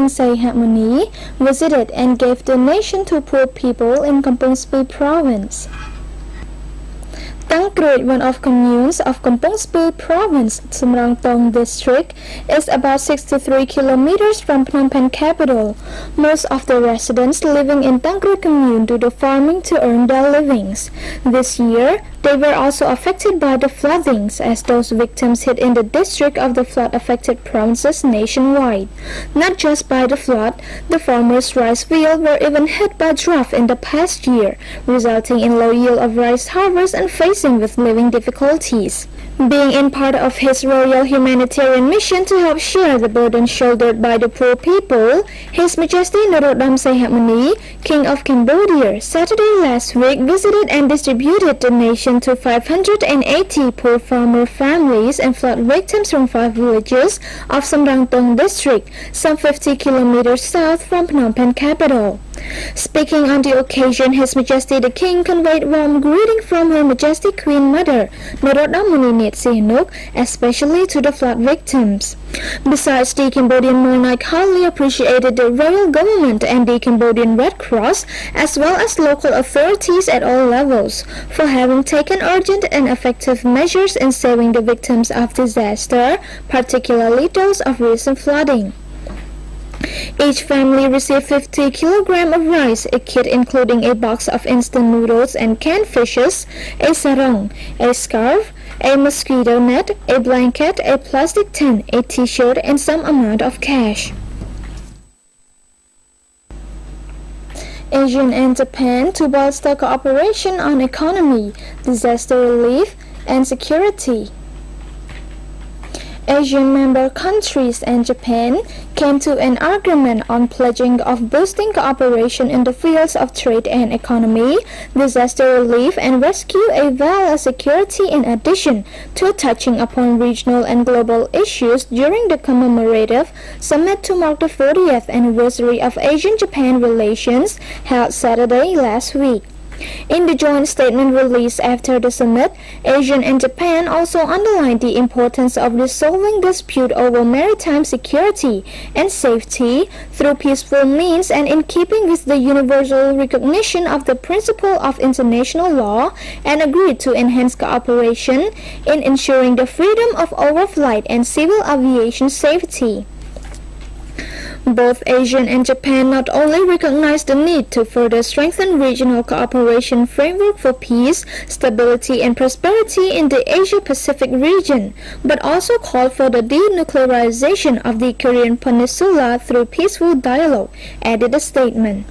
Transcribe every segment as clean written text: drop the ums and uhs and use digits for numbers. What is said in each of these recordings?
Say Harmony visited and gave donation to poor people in Kampong Spui province. Tang Krut, one of communes of Kampong Spui province, Samrang Tong district, is about 63 kilometers from Phnom Penh capital. Most of the residents living in Tang Krut commune do the farming to earn their livings. This year, they were also affected by the floodings, as those victims hit in the district of the flood-affected provinces nationwide. Not just by the flood, the farmers' rice fields were even hit by drought in the past year, resulting in low yield of rice harvest and facing with living difficulties. Being in part of his royal humanitarian mission to help share the burden shouldered by the poor people, His Majesty Norodom Sihamoni, King of Cambodia, Saturday last week visited and distributed donation to 580 poor farmer families and flood victims from 5 villages of Samrang Tong district, some 50 kilometers south from Phnom Penh capital. Speaking on the occasion, His Majesty the King conveyed warm greeting from Her Majesty Queen Mother, Norodom Muni Sihanouk, especially to the flood victims. Besides, the Cambodian monarch highly appreciated the royal government and the Cambodian Red Cross, as well as local authorities at all levels, for having taken urgent and effective measures in saving the victims of disaster, particularly those of recent flooding. Each family received 50 kilograms of rice, a kit including a box of instant noodles and canned fishes, a sarong, a scarf, a mosquito net, a blanket, a plastic tent, a t-shirt, and some amount of cash. Asia and Japan to bolster cooperation on economy, disaster relief, and security. Asian member countries and Japan came to an agreement on pledging of boosting cooperation in the fields of trade and economy, disaster relief and rescue, as well as security, in addition to touching upon regional and global issues during the commemorative summit to mark the 40th anniversary of Asian-Japan relations held Saturday last week. In the joint statement released after the summit, Asia and Japan also underlined the importance of resolving dispute over maritime security and safety through peaceful means and in keeping with the universal recognition of the principle of international law, and agreed to enhance cooperation in ensuring the freedom of overflight and civil aviation safety. Both Asia and Japan not only recognize the need to further strengthen regional cooperation framework for peace, stability and prosperity in the Asia-Pacific region, but also called for the denuclearization of the Korean Peninsula through peaceful dialogue, added the statement.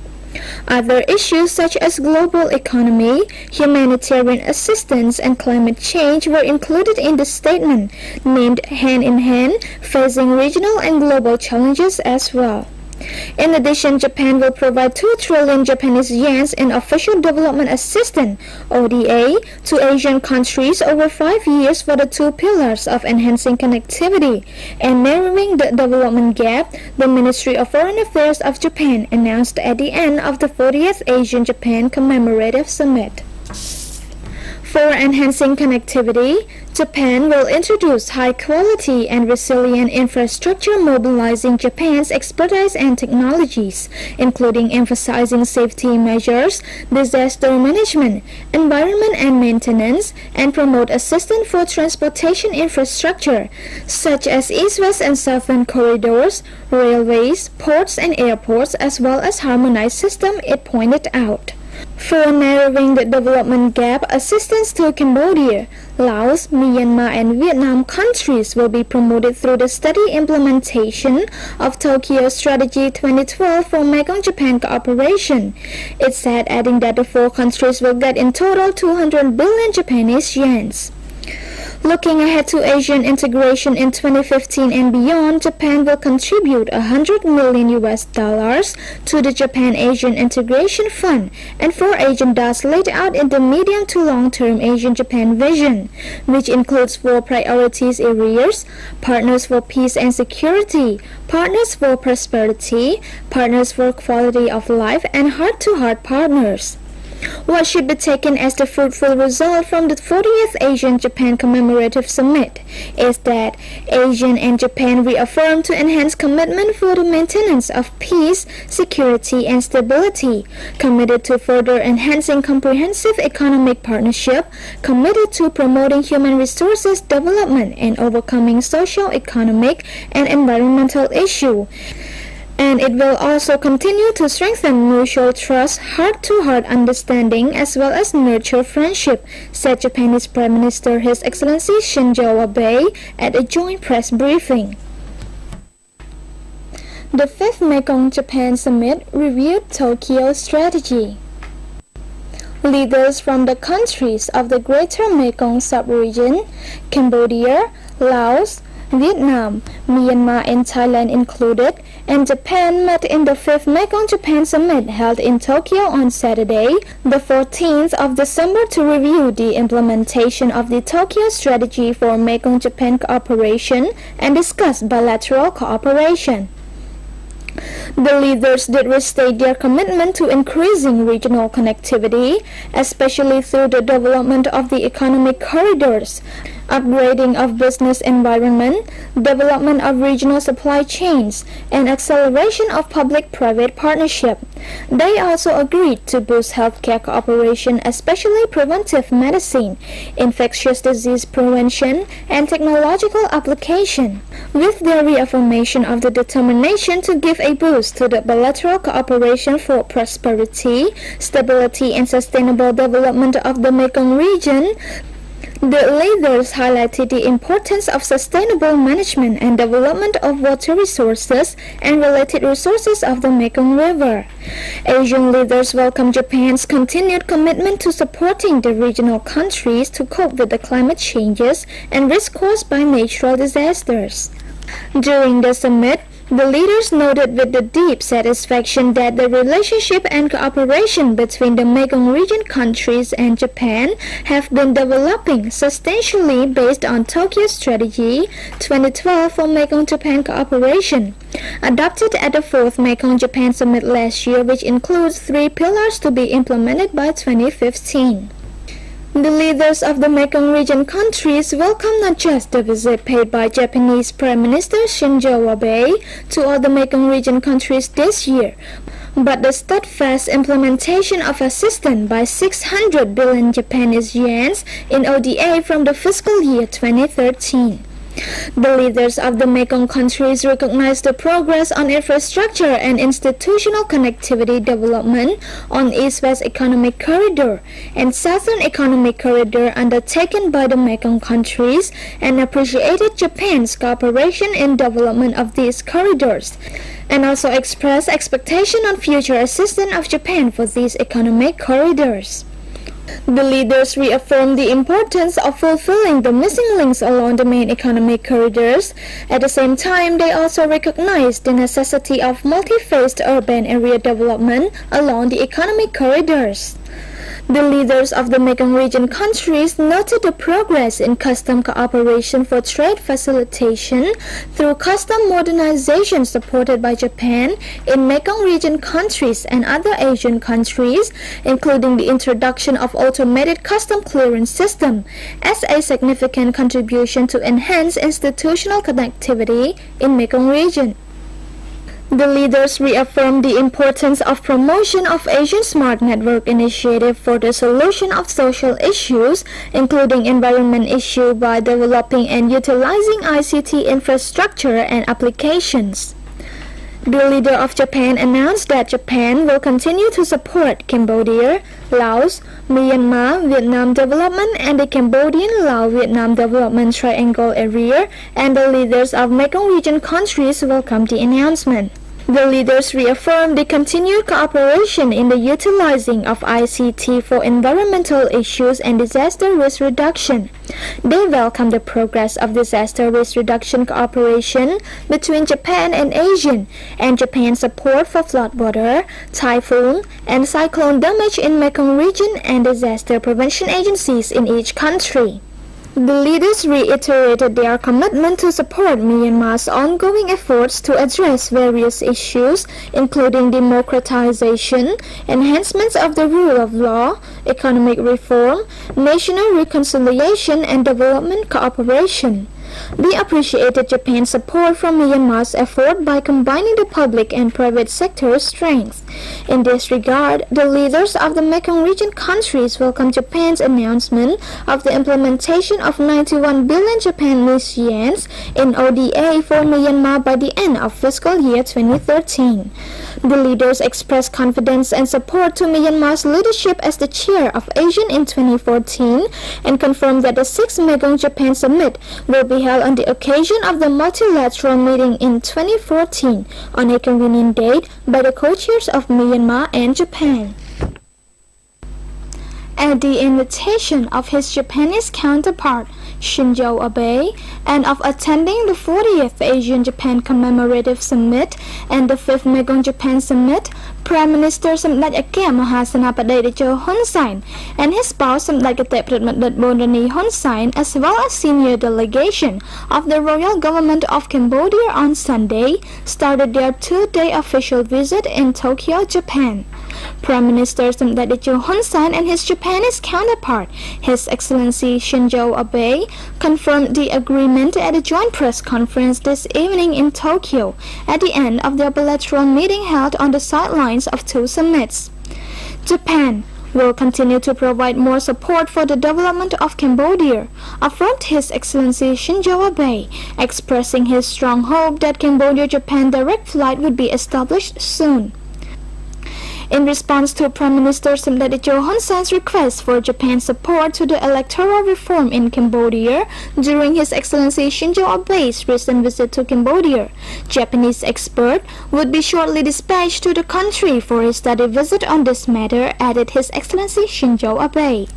Other issues such as global economy, humanitarian assistance and climate change were included in the statement, named hand in hand, facing regional and global challenges as well. In addition, Japan will provide 2 trillion Japanese yen in official development assistance (ODA) to Asian countries over 5 years for the 2 pillars of enhancing connectivity and narrowing the development gap, the Ministry of Foreign Affairs of Japan announced at the end of the 40th Asian-Japan Commemorative Summit. For enhancing connectivity, Japan will introduce high-quality and resilient infrastructure mobilizing Japan's expertise and technologies, including emphasizing safety measures, disaster management, environment and maintenance, and promote assistance for transportation infrastructure, such as east-west and southern corridors, railways, ports and airports, as well as harmonized system, it pointed out. For narrowing the development gap, assistance to Cambodia, Laos, Myanmar and Vietnam countries will be promoted through the steady implementation of Tokyo Strategy 2012 for Mekong-Japan cooperation. It said, adding that the 4 countries will get in total 200 billion Japanese yen. Looking ahead to Asian integration in 2015 and beyond, Japan will contribute $100 million to the Japan-Asian Integration Fund and 4 agendas laid out in the medium to long-term Asian-Japan vision, which includes 4 priorities areas: partners for peace and security, partners for prosperity, partners for quality of life, and heart-to-heart partners. What should be taken as the fruitful result from the 40th Asian-Japan Commemorative Summit is that Asian and Japan reaffirmed to enhance commitment for the maintenance of peace, security, and stability, committed to further enhancing comprehensive economic partnership, committed to promoting human resources development and overcoming socio-economic and environmental issues. And it will also continue to strengthen mutual trust, heart-to-heart understanding, as well as nurture friendship, said Japanese Prime Minister His Excellency Shinzo Abe at a joint press briefing. The 5th Mekong-Japan Summit reviewed Tokyo strategy. Leaders from the countries of the Greater Mekong sub-region, Cambodia, Laos, Vietnam, Myanmar and Thailand included, and Japan met in the 5th Mekong-Japan Summit held in Tokyo on Saturday, the 14th of December to review the implementation of the Tokyo Strategy for Mekong-Japan Cooperation and discuss bilateral cooperation. The leaders did restate their commitment to increasing regional connectivity, especially through the development of the economic corridors, upgrading of business environment, development of regional supply chains, and acceleration of public-private partnership. They also agreed to boost healthcare cooperation, especially preventive medicine, infectious disease prevention, and technological application, with their reaffirmation of the determination to give a boost to the bilateral cooperation for prosperity, stability, and sustainable development of the Mekong region. The leaders highlighted the importance of sustainable management and development of water resources and related resources of the Mekong River. Asian leaders welcomed Japan's continued commitment to supporting the regional countries to cope with the climate changes and risks caused by natural disasters. During the summit, the leaders noted with the deep satisfaction that the relationship and cooperation between the Mekong region countries and Japan have been developing substantially based on Tokyo Strategy 2012 for Mekong-Japan cooperation, adopted at the 4th Mekong-Japan Summit last year, which includes 3 pillars to be implemented by 2015. The leaders of the Mekong region countries welcome not just the visit paid by Japanese Prime Minister Shinzo Abe to all the Mekong region countries this year, but the steadfast implementation of assistance by 600 billion Japanese yens in ODA from the fiscal year 2013. The leaders of the Mekong countries recognize the progress on infrastructure and institutional connectivity development on East-West Economic Corridor and Southern Economic Corridor undertaken by the Mekong countries and appreciated Japan's cooperation in development of these corridors, and also expressed expectation on future assistance of Japan for these economic corridors. The leaders reaffirmed the importance of fulfilling the missing links along the main economic corridors. At the same time, they also recognized the necessity of multi-phased urban area development along the economic corridors. The leaders of the Mekong region countries noted the progress in custom cooperation for trade facilitation through custom modernization supported by Japan in Mekong region countries and other Asian countries, including the introduction of automated custom clearance system as a significant contribution to enhance institutional connectivity in Mekong region. The leaders reaffirmed the importance of promotion of Asian Smart Network Initiative for the solution of social issues, including environment issues, by developing and utilizing ICT infrastructure and applications. The leader of Japan announced that Japan will continue to support Cambodia, Laos, Myanmar, Vietnam development and the Cambodian-Lao-Vietnam development triangle area, and the leaders of Mekong region countries welcomed the announcement. The leaders reaffirmed the continued cooperation in the utilizing of ICT for environmental issues and disaster risk reduction. They welcomed the progress of disaster risk reduction cooperation between Japan and Asia, and Japan's support for floodwater, typhoon, and cyclone damage in Mekong region and disaster prevention agencies in each country. The leaders reiterated their commitment to support Myanmar's ongoing efforts to address various issues, including democratization, enhancements of the rule of law, economic reform, national reconciliation, and development cooperation. They appreciated Japan's support for Myanmar's effort by combining the public and private sector strengths. In this regard, the leaders of the Mekong region countries welcomed Japan's announcement of the implementation of 91 billion Japanese yen in ODA for Myanmar by the end of fiscal year 2013. The leaders expressed confidence and support to Myanmar's leadership as the chair of ASEAN in 2014 and confirmed that the 6th Mekong-Japan Summit will be held on the occasion of the multilateral meeting in 2014 on a convenient date by the co-chairs of Myanmar and Japan. At the invitation of his Japanese counterpart, Shinzo Abe, and of attending the 40th ASEAN-Japan Commemorative Summit and the 5th Mekong-Japan Summit, Prime Minister Samdech Akem Mahasenapadej Techo Hun Sen and his spouse Samdech Kete Pratmadit Bonrani Hun Sen, as well as senior delegation of the Royal Government of Cambodia on Sunday, started their 2-day official visit in Tokyo, Japan. Prime Minister Samdech Techo Hun Sen and his Japanese counterpart, His Excellency Shinzo Abe, confirmed the agreement at a joint press conference this evening in Tokyo at the end of their bilateral meeting held on the sidelines of 2 summits. Japan will continue to provide more support for the development of Cambodia, affirmed His Excellency Shinzo Abe, expressing his strong hope that Cambodia-Japan direct flight would be established soon. In response to Prime Minister Samdech Techo Hun Sen's request for Japan's support to the electoral reform in Cambodia during His Excellency Shinzo Abe's recent visit to Cambodia, Japanese expert would be shortly dispatched to the country for a study visit on this matter, added His Excellency Shinzo Abe.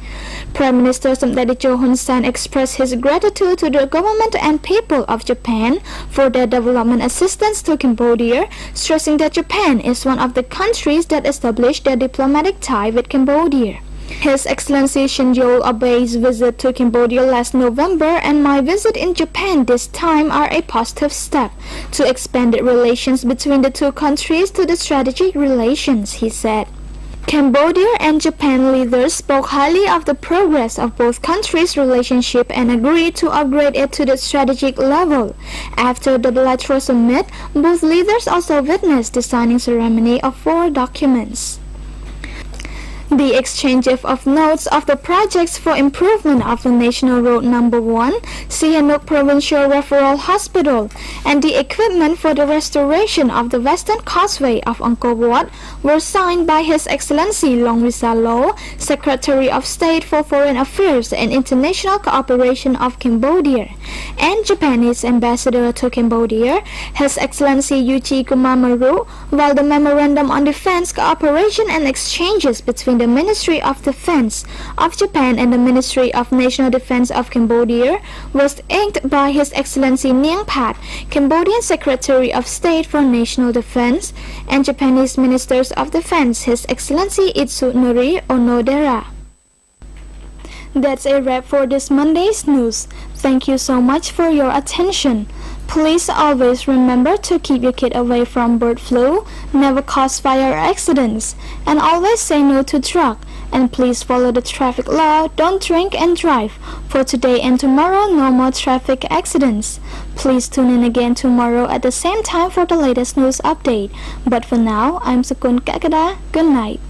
Prime Minister Samdech Techo Hun Sen expressed his gratitude to the government and people of Japan for their development assistance to Cambodia, stressing that Japan is one of the countries that established their diplomatic tie with Cambodia. His Excellency Shinzo Abe's visit to Cambodia last November and my visit in Japan this time are a positive step to expanded relations between the 2 countries to the strategic relations, he said. Cambodia and Japan leaders spoke highly of the progress of both countries' relationship and agreed to upgrade it to the strategic level. After the bilateral summit, both leaders also witnessed the signing ceremony of 4 documents. The exchange of notes of the projects for improvement of the National Road No. 1, Sihanouk Provincial Referral Hospital, and the equipment for the restoration of the Western Causeway of Angkor Wat were signed by His Excellency Longrisat Law, Secretary of State for Foreign Affairs and International Cooperation of Cambodia, and Japanese Ambassador to Cambodia, His Excellency Yuichi Kumamaru, while the Memorandum on Defense Cooperation and Exchanges between the Ministry of Defense of Japan and the Ministry of National Defense of Cambodia was inked by His Excellency Niang Pat, Cambodian Secretary of State for National Defense, and Japanese Ministers of Defense, His Excellency Itsunori Onodera. That's a wrap for this Monday's news. Thank you so much for your attention. Please always remember to keep your kid away from bird flu, never cause fire accidents, and always say no to drug. And please follow the traffic law, don't drink and drive. For today and tomorrow, no more traffic accidents. Please tune in again tomorrow at the same time for the latest news update. But for now, I'm Sukun Kakada. Good night.